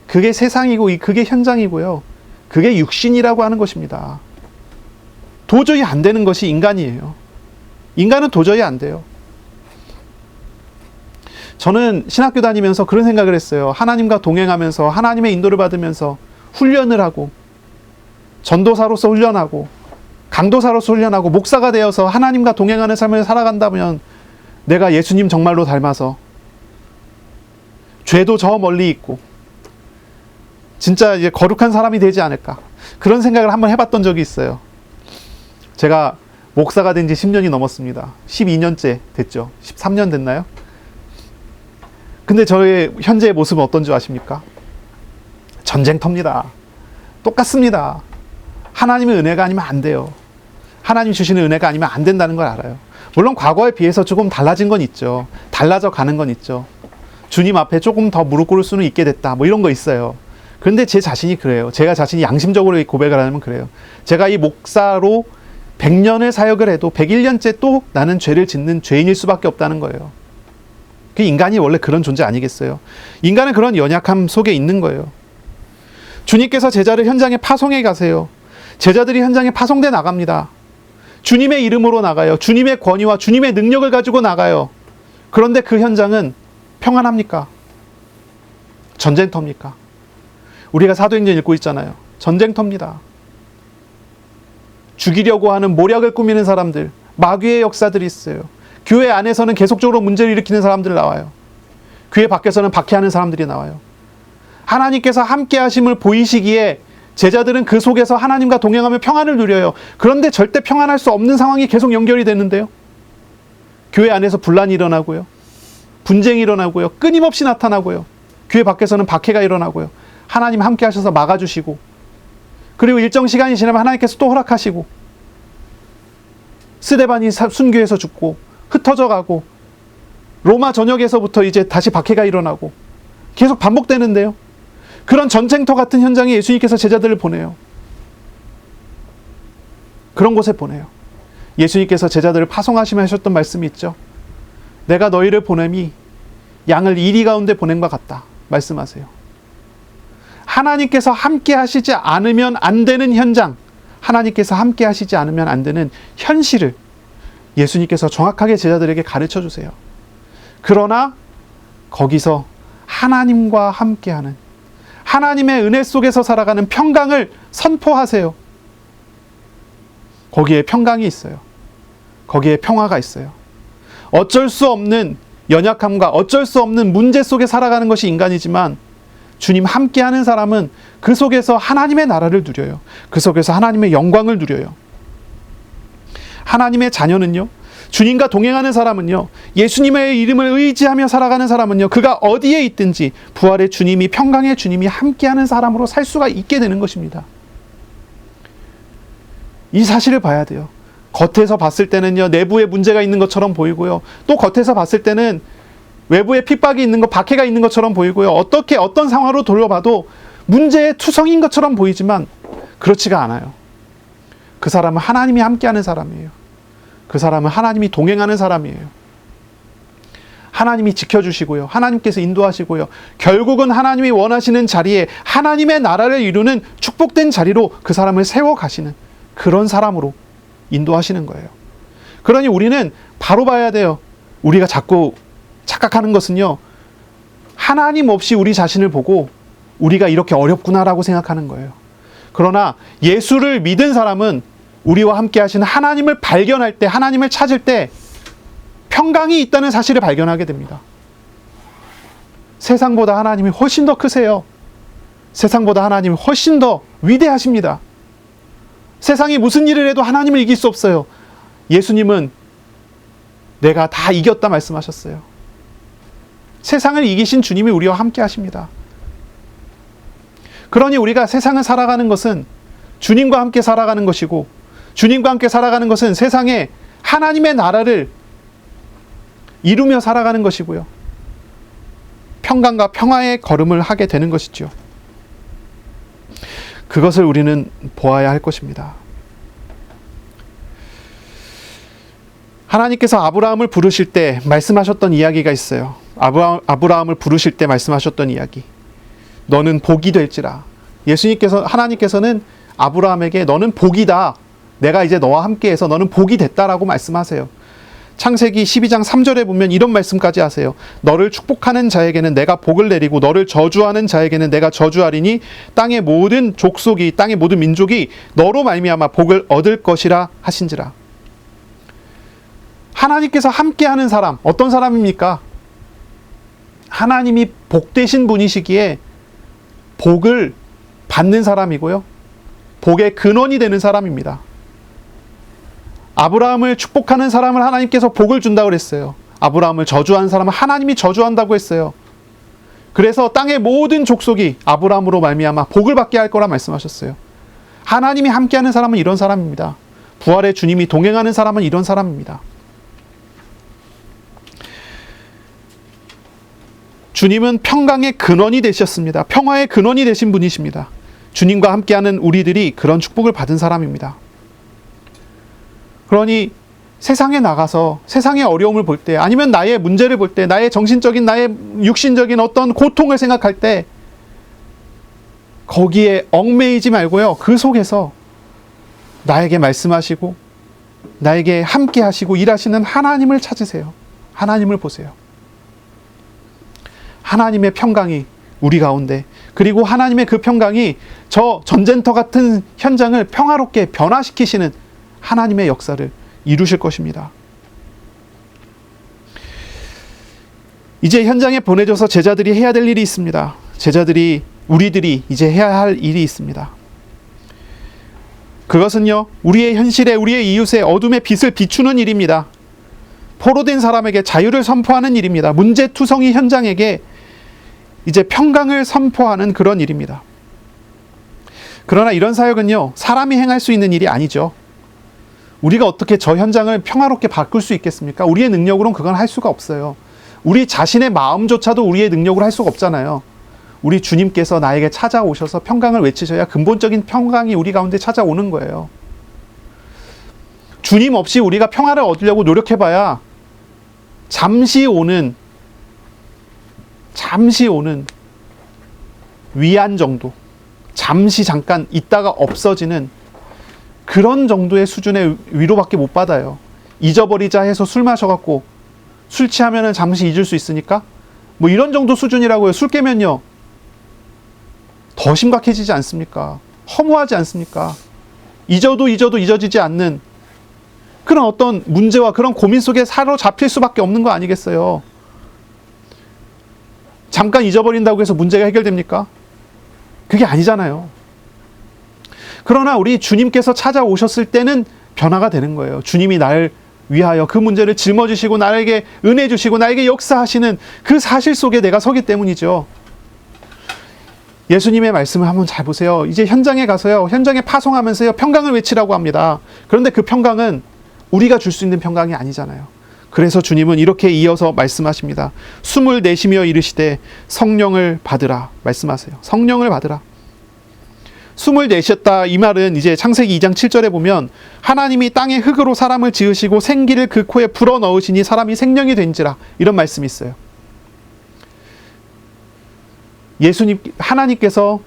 그게 세상이고 그게 현장이고요. 그게 육신이라고 하는 것입니다. 도저히 안 되는 것이 인간이에요. 인간은 도저히 안 돼요. 저는 신학교 다니면서 그런 생각을 했어요. 하나님과 동행하면서 하나님의 인도를 받으면서 훈련을 하고, 전도사로서 훈련하고, 강도사로서 훈련하고, 목사가 되어서 하나님과 동행하는 삶을 살아간다면 내가 예수님 정말로 닮아서 죄도 저 멀리 있고 진짜 이제 거룩한 사람이 되지 않을까, 그런 생각을 한번 해봤던 적이 있어요. 제가 목사가 된 지 10년이 넘었습니다. 12년째 됐죠. 13년 됐나요? 근데 저의 현재의 모습은 어떤 줄 아십니까? 전쟁터입니다. 똑같습니다. 하나님의 은혜가 아니면 안 돼요. 하나님 주시는 은혜가 아니면 안 된다는 걸 알아요. 물론 과거에 비해서 조금 달라진 건 있죠. 달라져 가는 건 있죠. 주님 앞에 조금 더 무릎 꿇을 수는 있게 됐다, 뭐 이런 거 있어요. 그런데 제 자신이 그래요. 제가 자신이 양심적으로 고백을 하면 그래요. 제가 이 목사로 100년을 사역을 해도 101년째 또 나는 죄를 짓는 죄인일 수밖에 없다는 거예요. 그 인간이 원래 그런 존재 아니겠어요? 인간은 그런 연약함 속에 있는 거예요. 주님께서 제자를 현장에 파송해 가세요. 제자들이 현장에 파송돼 나갑니다. 주님의 이름으로 나가요. 주님의 권위와 주님의 능력을 가지고 나가요. 그런데 그 현장은 평안합니까? 전쟁터입니까? 우리가 사도행전 읽고 있잖아요. 전쟁터입니다. 죽이려고 하는 모략을 꾸미는 사람들, 마귀의 역사들이 있어요. 교회 안에서는 계속적으로 문제를 일으키는 사람들 나와요. 교회 밖에서는 박해하는 사람들이 나와요. 하나님께서 함께 하심을 보이시기에 제자들은 그 속에서 하나님과 동행하며 평안을 누려요. 그런데 절대 평안할 수 없는 상황이 계속 연결이 되는데요. 교회 안에서 분란이 일어나고요. 분쟁이 일어나고요. 끊임없이 나타나고요. 교회 밖에서는 박해가 일어나고요. 하나님 함께 하셔서 막아주시고, 그리고 일정 시간이 지나면 하나님께서 또 허락하시고, 스데반이 순교해서 죽고 흩어져 가고, 로마 전역에서부터 이제 다시 박해가 일어나고 계속 반복되는데요. 그런 전쟁터 같은 현장에 예수님께서 제자들을 보내요. 그런 곳에 보내요. 예수님께서 제자들을 파송하시며 하셨던 말씀이 있죠. 내가 너희를 보냄이 양을 이리 가운데 보낸 것 같다 말씀하세요. 하나님께서 함께 하시지 않으면 안 되는 현장, 하나님께서 함께 하시지 않으면 안 되는 현실을 예수님께서 정확하게 제자들에게 가르쳐 주세요. 그러나 거기서 하나님과 함께하는, 하나님의 은혜 속에서 살아가는 평강을 선포하세요. 거기에 평강이 있어요. 거기에 평화가 있어요. 어쩔 수 없는 연약함과 어쩔 수 없는 문제 속에 살아가는 것이 인간이지만, 주님 함께하는 사람은 그 속에서 하나님의 나라를 누려요. 그 속에서 하나님의 영광을 누려요. 하나님의 자녀는요, 주님과 동행하는 사람은요, 예수님의 이름을 의지하며 살아가는 사람은요, 그가 어디에 있든지 부활의 주님이, 평강의 주님이 함께하는 사람으로 살 수가 있게 되는 것입니다. 이 사실을 봐야 돼요. 겉에서 봤을 때는요, 내부에 문제가 있는 것처럼 보이고요, 또 겉에서 봤을 때는 외부에 핍박이 있는 것, 박해가 있는 것처럼 보이고요, 어떤 상황으로 돌려봐도 문제의 투성인 것처럼 보이지만 그렇지가 않아요. 그 사람은 하나님이 함께하는 사람이에요. 그 사람은 하나님이 동행하는 사람이에요. 하나님이 지켜주시고요, 하나님께서 인도하시고요, 결국은 하나님이 원하시는 자리에 하나님의 나라를 이루는 축복된 자리로 그 사람을 세워가시는 그런 사람으로 인도하시는 거예요. 그러니 우리는 바로 봐야 돼요. 우리가 자꾸 착각하는 것은요, 하나님 없이 우리 자신을 보고 우리가 이렇게 어렵구나라고 생각하는 거예요. 그러나 예수를 믿은 사람은 우리와 함께 하시는 하나님을 발견할 때, 하나님을 찾을 때 평강이 있다는 사실을 발견하게 됩니다. 세상보다 하나님이 훨씬 더 크세요. 세상보다 하나님이 훨씬 더 위대하십니다. 세상이 무슨 일을 해도 하나님을 이길 수 없어요. 예수님은 내가 다 이겼다 말씀하셨어요. 세상을 이기신 주님이 우리와 함께 하십니다. 그러니 우리가 세상을 살아가는 것은 주님과 함께 살아가는 것이고, 주님과 함께 살아가는 것은 세상에 하나님의 나라를 이루며 살아가는 것이고요. 평강과 평화의 걸음을 하게 되는 것이죠. 그것을 우리는 보아야 할 것입니다. 하나님께서 아브라함을 부르실 때 말씀하셨던 이야기가 있어요. 아브라함을 부르실 때 말씀하셨던 이야기. 너는 복이 될지라. 하나님께서는 아브라함에게 너는 복이다. 내가 이제 너와 함께해서 너는 복이 됐다라고 말씀하세요. 창세기 12장 3절에 보면 이런 말씀까지 하세요. 너를 축복하는 자에게는 내가 복을 내리고 너를 저주하는 자에게는 내가 저주하리니 땅의 모든 족속이, 땅의 모든 민족이 너로 말미암아 복을 얻을 것이라 하신지라. 하나님께서 함께하는 사람, 어떤 사람입니까? 하나님이 복되신 분이시기에 복을 받는 사람이고요. 복의 근원이 되는 사람입니다. 아브라함을 축복하는 사람을 하나님께서 복을 준다고 그랬어요. 아브라함을 저주한 사람은 하나님이 저주한다고 했어요. 그래서 땅의 모든 족속이 아브라함으로 말미암아 복을 받게 할 거라 말씀하셨어요. 하나님이 함께하는 사람은 이런 사람입니다. 부활의 주님이 동행하는 사람은 이런 사람입니다. 주님은 평강의 근원이 되셨습니다. 평화의 근원이 되신 분이십니다. 주님과 함께하는 우리들이 그런 축복을 받은 사람입니다. 그러니 세상에 나가서 세상의 어려움을 볼 때, 아니면 나의 문제를 볼 때, 나의 정신적인, 나의 육신적인 어떤 고통을 생각할 때 거기에 얽매이지 말고요. 그 속에서 나에게 말씀하시고 나에게 함께 하시고 일하시는 하나님을 찾으세요. 하나님을 보세요. 하나님의 평강이 우리 가운데, 그리고 하나님의 그 평강이 저 전쟁터 같은 현장을 평화롭게 변화시키시는 하나님의 역사를 이루실 것입니다. 이제 현장에 보내져서 제자들이 해야 될 일이 있습니다. 우리들이 이제 해야 할 일이 있습니다. 그것은요, 우리의 현실에, 우리의 이웃의 어둠의 빛을 비추는 일입니다. 포로된 사람에게 자유를 선포하는 일입니다. 문제투성이 현장에게 이제 평강을 선포하는 그런 일입니다. 그러나 이런 사역은요, 사람이 행할 수 있는 일이 아니죠. 우리가 어떻게 저 현장을 평화롭게 바꿀 수 있겠습니까? 우리의 능력으로는 그건 할 수가 없어요. 우리 자신의 마음조차도 우리의 능력으로 할 수가 없잖아요. 우리 주님께서 나에게 찾아오셔서 평강을 외치셔야 근본적인 평강이 우리 가운데 찾아오는 거예요. 주님 없이 우리가 평화를 얻으려고 노력해봐야 잠시 오는 위안 정도, 잠깐 있다가 없어지는 그런 정도의 수준의 위로밖에 못 받아요. 잊어버리자 해서 술 마셔갖고 술 취하면 잠시 잊을 수 있으니까 뭐 이런 정도 수준이라고요. 술 깨면요 더 심각해지지 않습니까? 허무하지 않습니까? 잊어도 잊어지지 않는 그런 어떤 문제와 그런 고민 속에 사로잡힐 수밖에 없는 거 아니겠어요? 잠깐 잊어버린다고 해서 문제가 해결됩니까? 그게 아니잖아요. 그러나 우리 주님께서 찾아오셨을 때는 변화가 되는 거예요. 주님이 나를 위하여 그 문제를 짊어지시고 나에게 은혜 주시고 나에게 역사하시는 그 사실 속에 내가 서기 때문이죠. 예수님의 말씀을 한번 잘 보세요. 이제 현장에 가서요, 현장에 파송하면서요, 평강을 외치라고 합니다. 그런데 그 평강은 우리가 줄 수 있는 평강이 아니잖아요. 그래서 주님은 이렇게 이어서 말씀하십니다. 숨을 내쉬며 이르시되 성령을 받으라 말씀하세요. 성령을 받으라. 숨을 내쉬었다, 이 말은 이제 창세기 2장 7절에 보면 하나님이 땅의 흙으로 사람을 지으시고 생기를 그 코에 불어넣으시니 사람이 생명이 된지라, 이런 말씀이 있어요. 하나님께서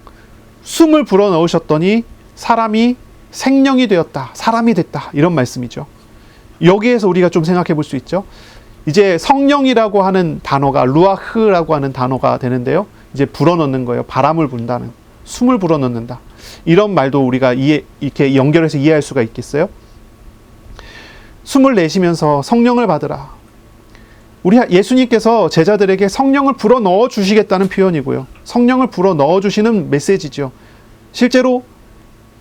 숨을 불어넣으셨더니 사람이 생명이 되었다, 사람이 됐다, 이런 말씀이죠. 여기에서 우리가 좀 생각해 볼 수 있죠. 이제 성령이라고 하는 단어가 루아흐라고 하는 단어가 되는데요, 이제 불어넣는 거예요. 바람을 분다는, 숨을 불어넣는다, 이런 말도 우리가 이렇게 연결해서 이해할 수가 있겠어요? 숨을 내쉬면서 성령을 받으라. 우리 예수님께서 제자들에게 성령을 불어넣어 주시겠다는 표현이고요, 성령을 불어넣어 주시는 메시지죠. 실제로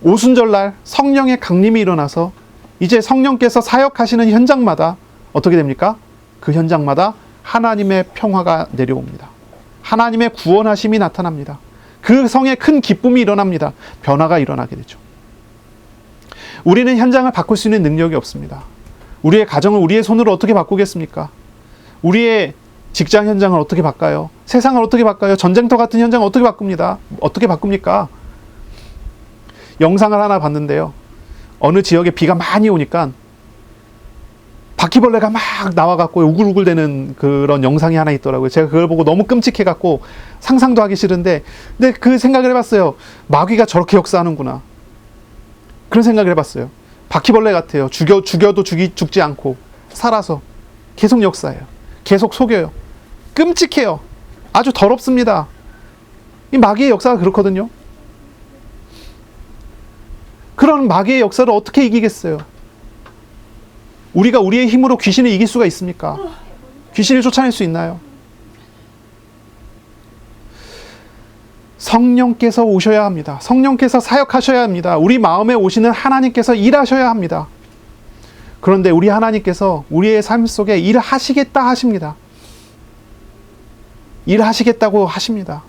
오순절날 성령의 강림이 일어나서 이제 성령께서 사역하시는 현장마다 어떻게 됩니까? 그 현장마다 하나님의 평화가 내려옵니다. 하나님의 구원하심이 나타납니다. 그 성에 큰 기쁨이 일어납니다. 변화가 일어나게 되죠. 우리는 현장을 바꿀 수 있는 능력이 없습니다. 우리의 가정을 우리의 손으로 어떻게 바꾸겠습니까? 우리의 직장 현장을 어떻게 바꿔요? 세상을 어떻게 바꿔요? 전쟁터 같은 현장을 어떻게 바꿉니까? 영상을 하나 봤는데요. 어느 지역에 비가 많이 오니까 바퀴벌레가 막 나와갖고 우글우글대는 그런 영상이 하나 있더라고요. 제가 그걸 보고 너무 끔찍해갖고 상상도 하기 싫은데, 근데 그 생각을 해봤어요. 마귀가 저렇게 역사하는구나. 그런 생각을 해봤어요. 바퀴벌레 같아요. 죽여도 죽지 않고 살아서 계속 역사해요. 계속 속여요. 끔찍해요. 아주 더럽습니다. 이 마귀의 역사가 그렇거든요. 그런 마귀의 역사를 어떻게 이기겠어요? 우리가 우리의 힘으로 귀신을 이길 수가 있습니까? 귀신을 쫓아낼 수 있나요? 성령께서 오셔야 합니다. 성령께서 사역하셔야 합니다. 우리 마음에 오시는 하나님께서 일하셔야 합니다. 그런데 우리 하나님께서 우리의 삶 속에 일하시겠다 하십니다. 일하시겠다고 하십니다.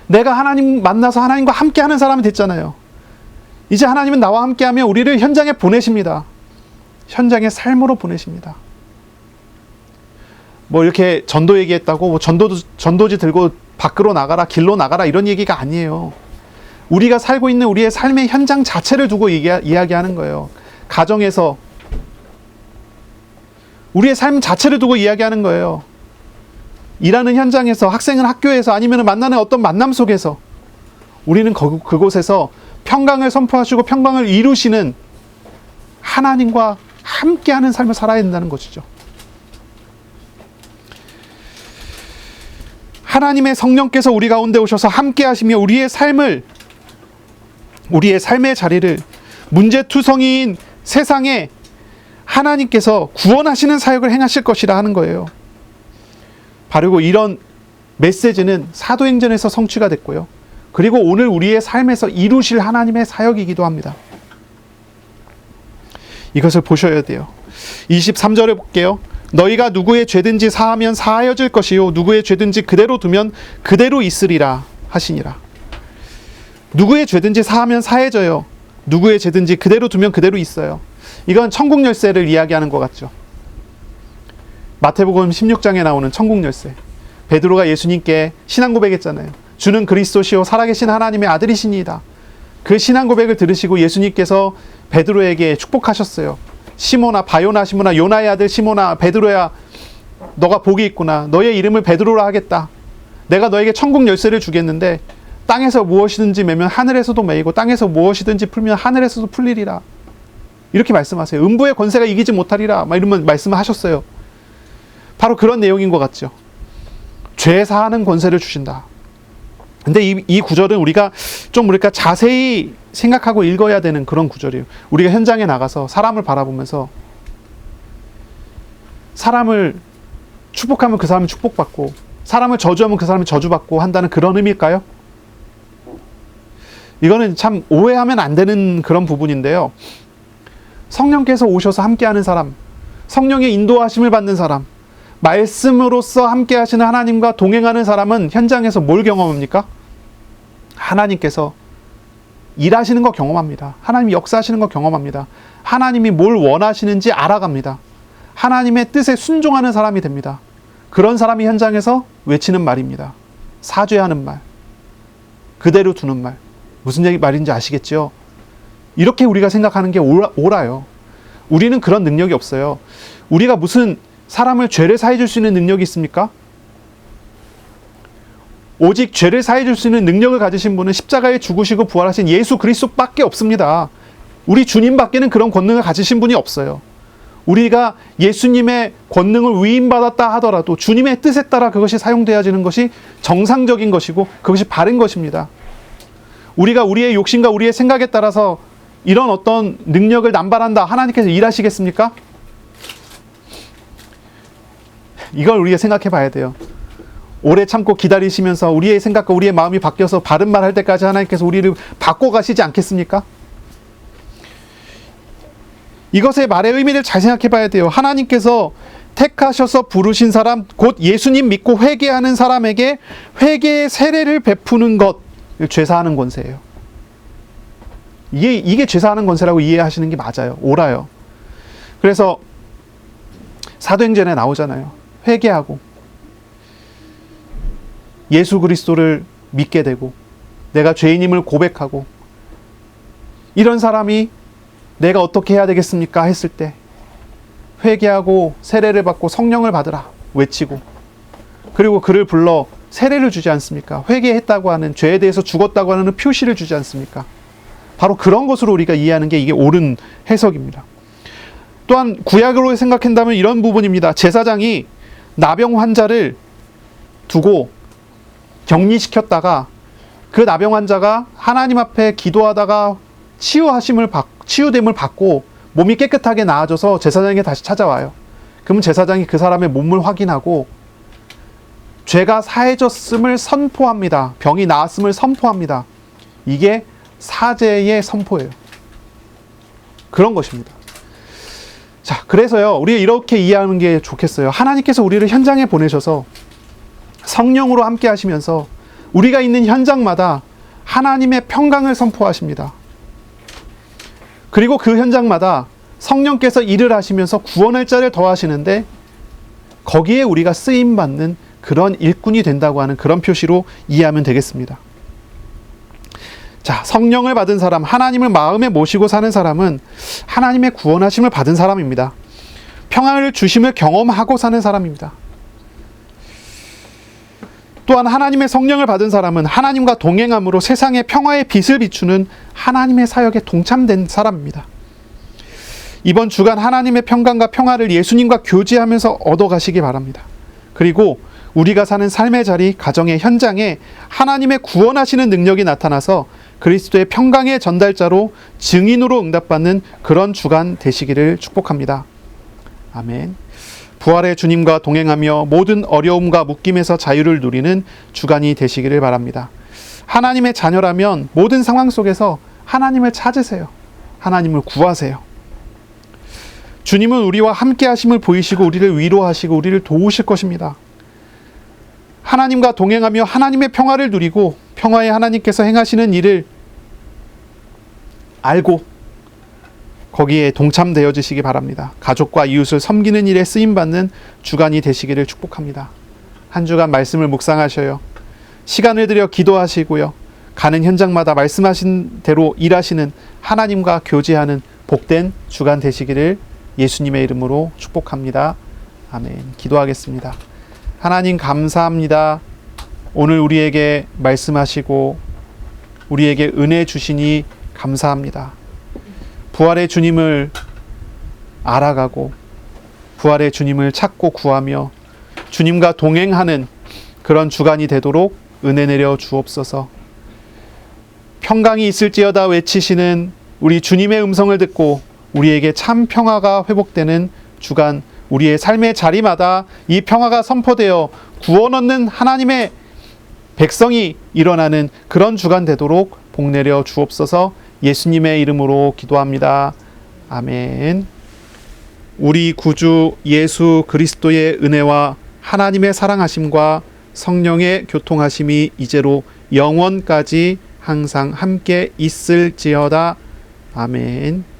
내가 하나님 만나서 하나님과 함께하는 사람이 됐잖아요. 이제 하나님은 나와 함께하며 우리를 현장에 보내십니다. 현장의 삶으로 보내십니다. 뭐 이렇게 전도 얘기했다고 뭐 전도지 들고 밖으로 나가라, 길로 나가라 이런 얘기가 아니에요. 우리가 살고 있는 우리의 삶의 현장 자체를 두고 이야기하는 거예요. 가정에서 우리의 삶 자체를 두고 이야기하는 거예요. 일하는 현장에서, 학생은 학교에서, 아니면 만나는 어떤 만남 속에서 우리는 그곳에서 평강을 선포하시고 평강을 이루시는 하나님과 함께하는 삶을 살아야 된다는 것이죠. 하나님의 성령께서 우리 가운데 오셔서 함께하시며 우리의 삶의 자리를 문제투성이인 세상에 하나님께서 구원하시는 사역을 행하실 것이라 하는 거예요. 바로 이런 메시지는 사도행전에서 성취가 됐고요. 그리고 오늘 우리의 삶에서 이루실 하나님의 사역이기도 합니다. 이것을 보셔야 돼요. 23절을 볼게요. 너희가 누구의 죄든지 사하면 사하여질 것이요 누구의 죄든지 그대로 두면 그대로 있으리라 하시니라. 누구의 죄든지 사하면 사해져요. 누구의 죄든지 그대로 두면 그대로 있어요. 이건 천국 열쇠를 이야기하는 것 같죠. 마태복음 16장에 나오는 천국 열쇠. 베드로가 예수님께 신앙 고백했잖아요. 주는 그리스도시요 살아계신 하나님의 아들이시니이다. 그 신앙 고백을 들으시고 예수님께서 베드로에게 축복하셨어요. 시몬아, 바요나 시몬아, 요나의 아들 시몬아, 베드로야, 너가 복이 있구나. 너의 이름을 베드로라 하겠다. 내가 너에게 천국 열쇠를 주겠는데 땅에서 무엇이든지 매면 하늘에서도 매이고 땅에서 무엇이든지 풀면 하늘에서도 풀리리라. 이렇게 말씀하세요. 음부의 권세가 이기지 못하리라. 막 이러면 말씀하셨어요. 바로 그런 내용인 것 같죠. 죄 사하는 권세를 주신다. 근데 이 구절은 우리가 좀 자세히 생각하고 읽어야 되는 그런 구절이에요. 우리가 현장에 나가서 사람을 바라보면서 사람을 축복하면 그 사람이 축복받고 사람을 저주하면 그 사람이 저주받고 한다는 그런 의미일까요? 이거는 참 오해하면 안 되는 그런 부분인데요. 성령께서 오셔서 함께하는 사람, 성령의 인도하심을 받는 사람, 말씀으로서 함께 하시는 하나님과 동행하는 사람은 현장에서 뭘 경험합니까? 하나님께서 일하시는 거 경험합니다. 하나님이 역사하시는 거 경험합니다. 하나님이 뭘 원하시는지 알아갑니다. 하나님의 뜻에 순종하는 사람이 됩니다. 그런 사람이 현장에서 외치는 말입니다. 사죄하는 말, 그대로 두는 말. 무슨 말인지 아시겠죠? 이렇게 우리가 생각하는 게 옳아요. 우리는 그런 능력이 없어요. 우리가 무슨 사람을 죄를 사해 줄 수 있는 능력이 있습니까? 오직 죄를 사해 줄 수 있는 능력을 가지신 분은 십자가에 죽으시고 부활하신 예수 그리스도밖에 없습니다. 우리 주님밖에는 그런 권능을 가지신 분이 없어요. 우리가 예수님의 권능을 위임받았다 하더라도 주님의 뜻에 따라 그것이 사용되어지는 것이 정상적인 것이고 그것이 바른 것입니다. 우리가 우리의 욕심과 우리의 생각에 따라서 이런 어떤 능력을 남발한다, 하나님께서 일하시겠습니까? 이걸 우리가 생각해 봐야 돼요. 오래 참고 기다리시면서 우리의 생각과 우리의 마음이 바뀌어서 바른 말 할 때까지 하나님께서 우리를 바꿔가시지 않겠습니까? 이것의 말의 의미를 잘 생각해 봐야 돼요. 하나님께서 택하셔서 부르신 사람, 곧 예수님 믿고 회개하는 사람에게 회개의 세례를 베푸는 것, 죄사하는 권세예요. 이게 죄사하는 권세라고 이해하시는 게 맞아요. 옳아요. 그래서 사도행전에 나오잖아요. 회개하고 예수 그리스도를 믿게 되고 내가 죄인임을 고백하고, 이런 사람이 내가 어떻게 해야 되겠습니까? 했을 때 회개하고 세례를 받고 성령을 받으라 외치고, 그리고 그를 불러 세례를 주지 않습니까? 회개했다고 하는, 죄에 대해서 죽었다고 하는 표시를 주지 않습니까? 바로 그런 것으로 우리가 이해하는 게 이게 옳은 해석입니다. 또한 구약으로 생각한다면 이런 부분입니다. 제사장이 나병 환자를 두고 격리시켰다가 그 나병 환자가 하나님 앞에 기도하다가 치유됨을 받고 몸이 깨끗하게 나아져서 제사장에게 다시 찾아와요. 그러면 제사장이 그 사람의 몸을 확인하고 죄가 사해졌음을 선포합니다. 병이 나았음을 선포합니다. 이게 사제의 선포예요. 그런 것입니다. 자, 그래서요, 우리가 이렇게 이해하는 게 좋겠어요. 하나님께서 우리를 현장에 보내셔서 성령으로 함께 하시면서 우리가 있는 현장마다 하나님의 평강을 선포하십니다. 그리고 그 현장마다 성령께서 일을 하시면서 구원할 자를 더하시는데, 거기에 우리가 쓰임받는 그런 일꾼이 된다고 하는 그런 표시로 이해하면 되겠습니다. 자, 성령을 받은 사람, 하나님을 마음에 모시고 사는 사람은 하나님의 구원하심을 받은 사람입니다. 평안을 주심을 경험하고 사는 사람입니다. 또한 하나님의 성령을 받은 사람은 하나님과 동행함으로 세상의 평화의 빛을 비추는 하나님의 사역에 동참된 사람입니다. 이번 주간 하나님의 평강과 평화를 예수님과 교제하면서 얻어가시기 바랍니다. 그리고 우리가 사는 삶의 자리, 가정의 현장에 하나님의 구원하시는 능력이 나타나서 그리스도의 평강의 전달자로 증인으로 응답받는 그런 주간 되시기를 축복합니다. 아멘. 부활의 주님과 동행하며 모든 어려움과 묶임에서 자유를 누리는 주간이 되시기를 바랍니다. 하나님의 자녀라면 모든 상황 속에서 하나님을 찾으세요. 하나님을 구하세요. 주님은 우리와 함께 하심을 보이시고 우리를 위로하시고 우리를 도우실 것입니다. 하나님과 동행하며 하나님의 평화를 누리고 평화의 하나님께서 행하시는 일을 알고 거기에 동참되어지시기 바랍니다. 가족과 이웃을 섬기는 일에 쓰임받는 주간이 되시기를 축복합니다. 한 주간 말씀을 묵상하셔요. 시간을 들여 기도하시고요. 가는 현장마다 말씀하신 대로 일하시는 하나님과 교제하는 복된 주간 되시기를 예수님의 이름으로 축복합니다. 아멘. 기도하겠습니다. 하나님 감사합니다. 오늘 우리에게 말씀하시고 우리에게 은혜 주시니 감사합니다. 부활의 주님을 알아가고 부활의 주님을 찾고 구하며 주님과 동행하는 그런 주간이 되도록 은혜 내려 주옵소서. 평강이 있을지어다 외치시는 우리 주님의 음성을 듣고 우리에게 참 평화가 회복되는 주간, 우리의 삶의 자리마다 이 평화가 선포되어 구원 얻는 하나님의 백성이 일어나는 그런 주간 되도록 복 내려 주옵소서. 예수님의 이름으로 기도합니다. 아멘. 우리 구주 예수 그리스도의 은혜와 하나님의 사랑하심과 성령의 교통하심이 이제로 영원까지 항상 함께 있을지어다. 아멘.